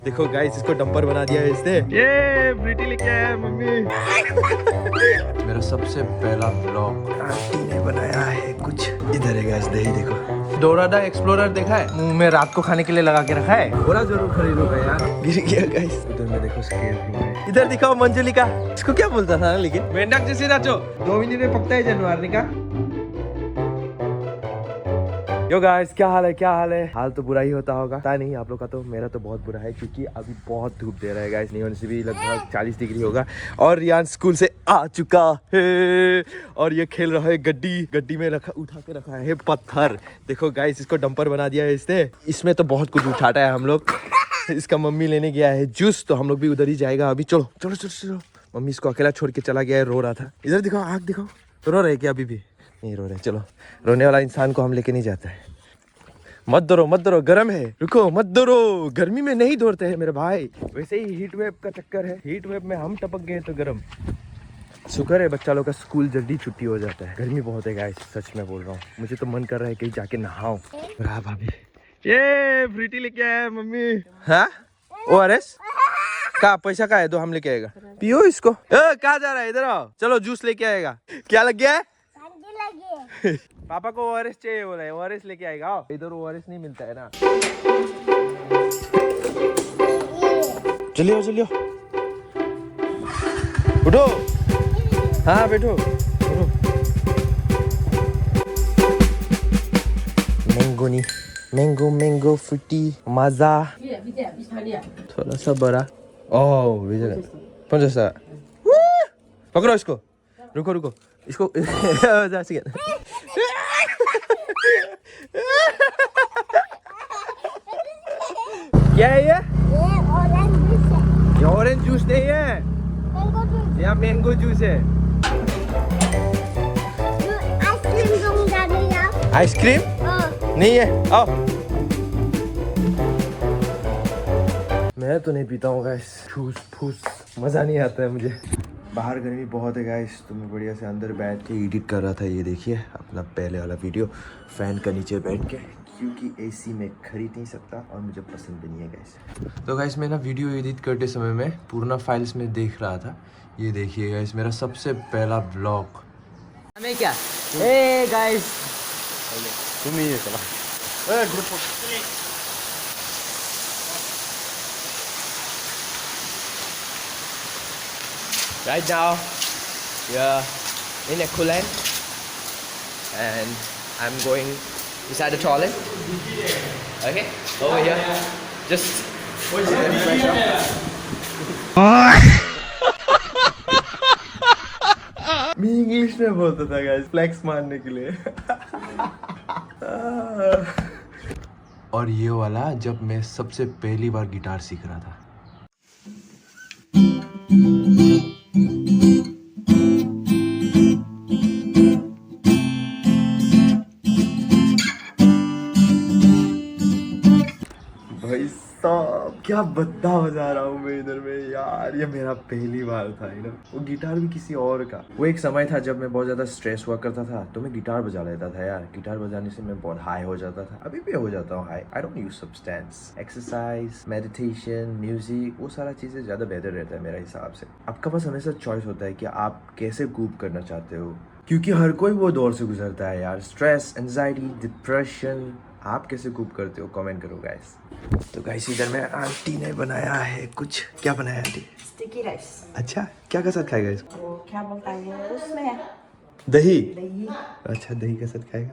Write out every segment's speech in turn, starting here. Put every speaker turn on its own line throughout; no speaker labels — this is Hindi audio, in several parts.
देखो गाइस, इसको डंपर बना दिया है इसने। ये ब्रिटी लेके आया है मम्मी। मेरा सबसे पहला ब्लॉग आंटी ने बनाया है कुछ। इधर है गाइस, दही देखो। डोराडा एक्सप्लोरर देखा है, मुंह में रात को खाने के लिए लगा के रखा है। थोड़ा जरूर खरीदूंगा यार। गिर गया गाइस। उधर में देखो स्केल। इधर दिखाओ मंजुलिका। इसको क्या बोलता था लेकिन मेंढक जैसे नाचो। 2 मिनट में पकता है जानवर का। यो गाइस, क्या हाल है? क्या हाल है? हाल तो बुरा ही होता होगा, पता नहीं आप लोग का, तो मेरा तो बहुत बुरा है क्योंकि अभी बहुत धूप दे रहा है गाइस। न्यून से भी लगभग 40 डिग्री होगा और रियान स्कूल से आ चुका है और ये खेल रहा है गड्डी में रखा, उठा के रखा है पत्थर। देखो गाइस, इसको डंपर बना दिया है इसने। इसमें तो बहुत कुछ उठाता है हम लोग। इसका मम्मी लेने गया है जूस, तो हम लोग भी उधर ही जाएगा अभी। चलो चलो चलो चलो। मम्मी इसको अकेला छोड़ के चला गया है, रो रहा था। इधर दिखाओ, आँख दिखाओ। तो रो रहे क्या? अभी भी नहीं रो रहे। चलो, रोने वाला इंसान को हम लेके नहीं जाते हैं। मत दौड़ो, गर्म है। रुको, मत दौड़ो, गर्मी में नहीं दौड़ते हैं मेरे भाई। वैसे ही हीट वेव का चक्कर है, हीट वेव में हम टपक गए तो गर्म। शुक्र है बच्चा लोग का स्कूल जल्दी छुट्टी हो जाता है। गर्मी बहुत है गाइस, सच में बोल रहा हूँ। मुझे तो मन कर रहा है कहीं जाके नहाऊं। हाँ भाभी, ये फ्रूटी लेके आया है मम्मी। हाँ, ORS का पैसा का है? दो, हम लेके आएगा। पियो इसको। कहाँ जा रहा है? इधर आओ, चलो जूस लेके आएगा। क्या लग गया है? पापा को ORS चाहिए बोला है, ORS लेके आएगा। आओ, इधर ORS नहीं मिलता है ना। चलिए चलिए, उठो। हाँ बैठो, उठो। मैंगो फ्रूटी मजा। थोड़ा सा बड़ा। ओह पंजा। पकड़ो इसको। रुको इसको। क्या है ये? ऑरेंज जूस नहीं है, यहाँ मैंगो जूस है। आइसक्रीम नहीं है, आओ। मैं तो नहीं पीता हूँ गाइस जूस फूस, मजा नहीं आता है मुझे। बाहर गर्मी बहुत है गाइस, तो मैं बढ़िया से अंदर बैठ के एडिट कर रहा था। ये देखिए अपना पहले वाला वीडियो, फैन का नीचे बैठ के, क्योंकि AC में खरीद नहीं सकता और मुझे पसंद भी नहीं है गाइस। तो गाइस मैं ना वीडियो एडिट करते समय में पूर्ण फाइल्स में देख रहा था। ये देखिए गाइस, मेरा सबसे पहला ब्लॉग।
हमें क्या? ए गाइस,
तुम ही चला। Right now, we are in Ekuland and I'm going inside the toilet. Okay, over here. Just fresh up. मैं इंग्लिश में बोलता था गाइस, फ्लेक्स मारने के लिए। और ये वाला जब मैं सबसे पहली बार गिटार सीख रहा था। भाई साहब, क्या बद्दा बजा रहा हूँ मैं इधर में यार। ये मेरा पहली बार था वो गिटार भी किसी और का। वो एक समय था जब मैं बहुत ज्यादा स्ट्रेस हुआ करता था, तो मैं गिटार बजा लेता था यार। गिटार बजाने से मैं बहुत हाई हो जाता था, अभी भी हो जाता हूँ high. I don't use substance. Exercise, meditation, music, वो सारा चीजें ज्यादा बेहतर रहता है मेरे हिसाब से। आपका पास हमेशा चॉइस होता है कि आप कैसे कूप करना चाहते हो, क्योंकि हर कोई वो दौर से गुजरता है यार। स्ट्रेस, एंजाइटी, डिप्रेशन, आप कैसे कूप करते हो? कमेंट करो गाइस। तो गाइस इधर में आंटी ने बनाया है कुछ। क्या बनाया आंटी?
Sticky rice.
अच्छा, क्या के साथ खाएगा इसको?
वो क्या बोलता है वो, उसमें है
दही।
दही।
अच्छा, दही के साथ खाएगा।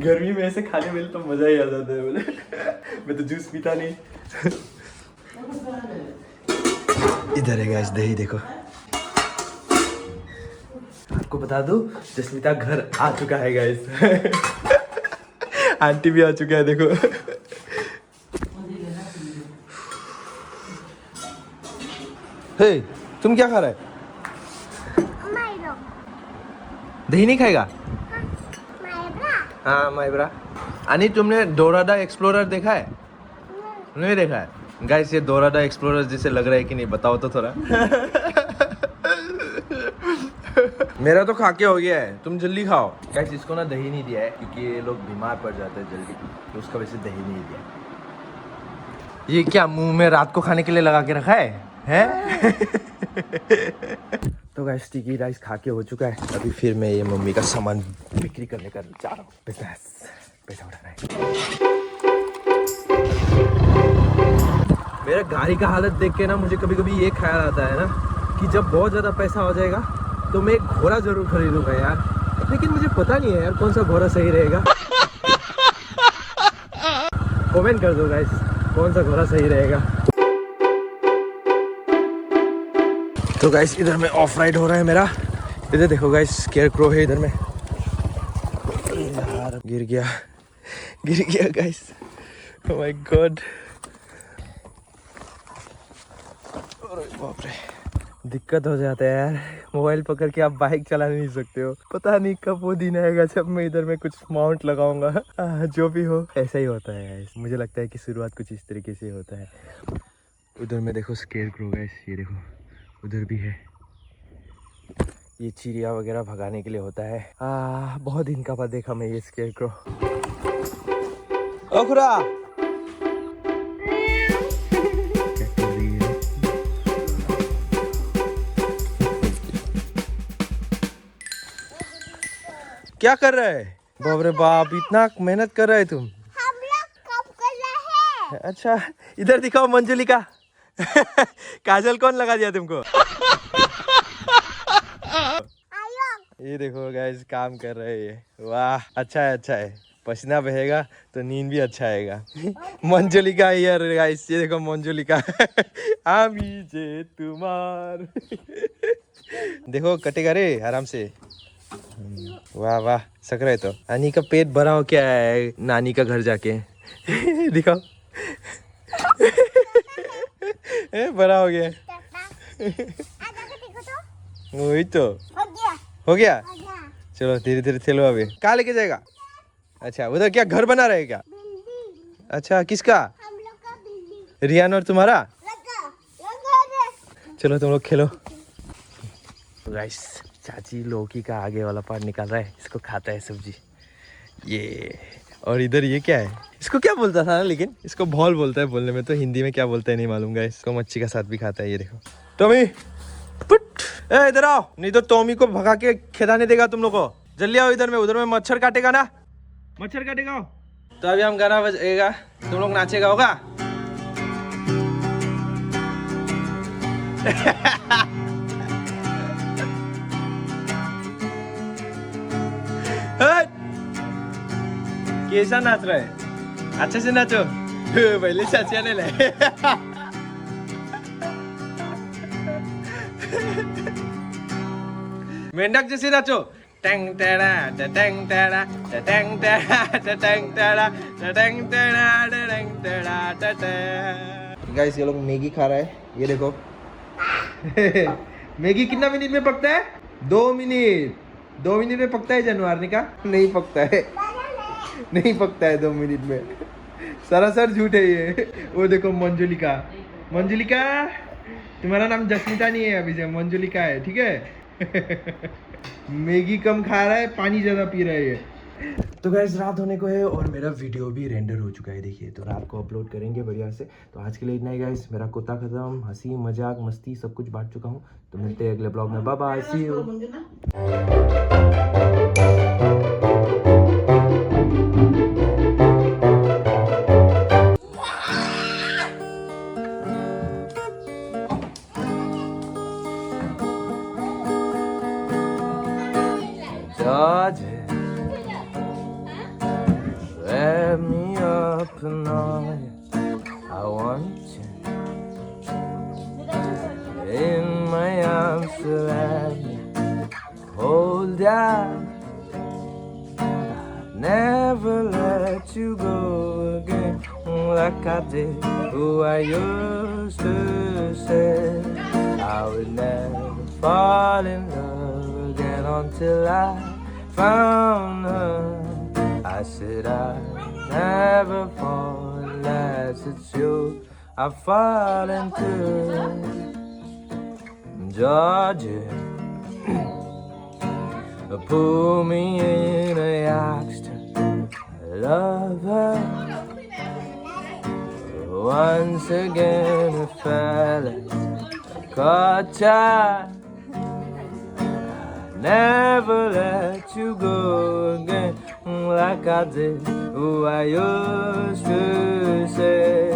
गर्मी में ऐसे खाने में तो मजा ही आ जाता है बोले। मैं तो जूस पीता नहीं। इधर है गाइस, दही देखो। आपको बता दूं, जस्मिता घर आ चुका है गाइस। आंटी भी आ चुका है देखो। हे, तुम क्या खा रहा है? दही नहीं खाएगा? हाँ माइब्रा। अनी, तुमने डोराडा एक्सप्लोरर देखा है? नहीं देखा है गाइस। ये डोराडा एक्सप्लोरर जैसे लग रहा है कि नहीं, बताओ तो थोड़ा। मेरा तो खा के हो गया है, तुम जल्दी खाओ गाइस। इसको ना दही नहीं दिया है क्योंकि ये लोग बीमार पड़ जाते हैं जल्दी, तो उसका वजह से दही नहीं दिया। ये क्या मुंह में रात को खाने के लिए लगा के रखा है? तो गाइस स्टिकी राइस खा के हो चुका है। अभी फिर मैं ये मम्मी का सामान बिक्री करने का जा रहा हूँ। बिजनेस पैसा उठाना है। मेरा गाड़ी का हालत देख के ना मुझे कभी कभी ये ख्याल आता है ना कि जब बहुत ज़्यादा पैसा हो जाएगा तो मैं एक घोड़ा जरूर खरीदूंगा यार, लेकिन मुझे पता नहीं है यार कौन सा घोड़ा सही रहेगा। कमेंट कर दो गाइस कौन सा घोड़ा सही रहेगा। तो गाइस इधर में ऑफ राइड हो रहा है मेरा। इधर देखो गाइस स्केयर क्रो है इधर में। यार गिर गया गाइस। ओह माय गॉड, बाप रे दिक्कत हो जाता है यार। मोबाइल पकड़ के आप बाइक चला नहीं सकते हो। पता नहीं कब वो दिन आएगा जब मैं इधर में कुछ माउंट लगाऊंगा। जो भी हो ऐसा ही होता है गाइस। मुझे लगता है कि शुरुआत कुछ इस तरीके से होता है। उधर में देखो स्केयर क्रो गाइस, ये देखो उधर भी है। ये चिड़िया वगैरह भगाने के लिए होता है। बहुत दिन का बाद देखा मैं ये स्केयर क्रो। ओ खुरा क्या कर रहा है? बाप रे बाप इतना मेहनत कर रहे तुम।
हम लोग कब कर रहे हैं?
अच्छा इधर दिखाओ मंजुलिका। काजल कौन लगा दिया तुमको? ये देखो गाइस काम कर रहे हैं। वाह अच्छा है। पसीना बहेगा तो नींद भी अच्छा आएगा। मंजुलिका यार गाइस, ये देखो मंजुलिका। आमी जे तुम्हार। देखो कटेगा रे आराम से। वाह वाह सक रहे तो। नानी का पेट भरा हो क्या है नानी का घर जाके। दिखाओ। बड़ा हो गया। वही तो हो गया। चलो धीरे धीरे चलो। अभी कहाँ लेके जाएगा? अच्छा उधर क्या घर बना रहे क्या? अच्छा किसका?
हम लोग का बिल्डिंग।
रियान और तुम्हारा?
लगा।
चलो तुम लोग खेलो। गाइस चाची लौकी का आगे वाला पार्ट निकाल रहा है, इसको खाता है सब्जी ये। और इधर ये क्या है? इसको क्या बोलता था ना, लेकिन इसको भॉल बोलता है बोलने में, तो हिंदी में क्या बोलता है नहीं मालूम गाइस। इसको मच्छी का साथ भी खाता है। ये देखो टॉमी पुट, ए इधर आओ, नहीं तो टॉमी को भगा के खिलाने देगा तुम लोग को। जल्दी आओ इधर में, उधर में मच्छर काटेगा ना, मच्छर काटेगा। तो अभी हम गाना बजेगा, तुम लोग नाचेगा होगा। कैसा नाच रहा है? अच्छे से नाचो। पहले चाचिया ने ले। मेंढक जैसे नाचो। टैंग टेड़ा टैंग टेड़ा टैंग टेड़ा टैंग टेड़ा टैंग टेड़ा टैंग टेड़ा टैंग। गाइस ये लोग मैगी खा रहा है, ये देखो। मैगी कितना मिनट में पकता है? 2 मिनट। 2 मिनट में पकता है जानवर का? नहीं पकता है, नहीं पकता है 2 मिनट में। सरासर झूठ है ये। वो देखो मंजुलिका, मंजुलिका तुम्हारा नाम जस्मिता नहीं है अभी से, मंजुलिका है, ठीक है। मैगी कम खा रहा है, पानी ज्यादा पी रहा है। तो गाइस रात होने को है और मेरा वीडियो भी रेंडर हो चुका है, देखिए। तो रात को अपलोड करेंगे बढ़िया से। तो आज के लिए इतना ही गाइस। मेरा कुत्ता खत्म, हंसी मजाक मस्ती सब कुछ बांट चुका हूँ। तो मिलते हैं अगले ब्लॉग में। Bye bye, see you. George, wrap me up in all I want you in my arms to wrap me, hold down. I'll never let you go again like I did. Who I used to say I would never fall in love again until I found her. I said I'd never fall unless it's you I fall into. Georgia, pull me in a oxygen. I love her. Once again I fell caught ya. Never let you go again like I did. Oh, I used to say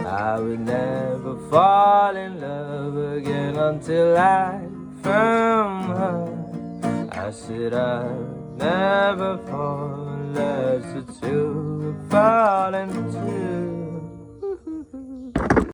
I would never fall in love again until I found her. I said I would never fall unless it's you would fall into.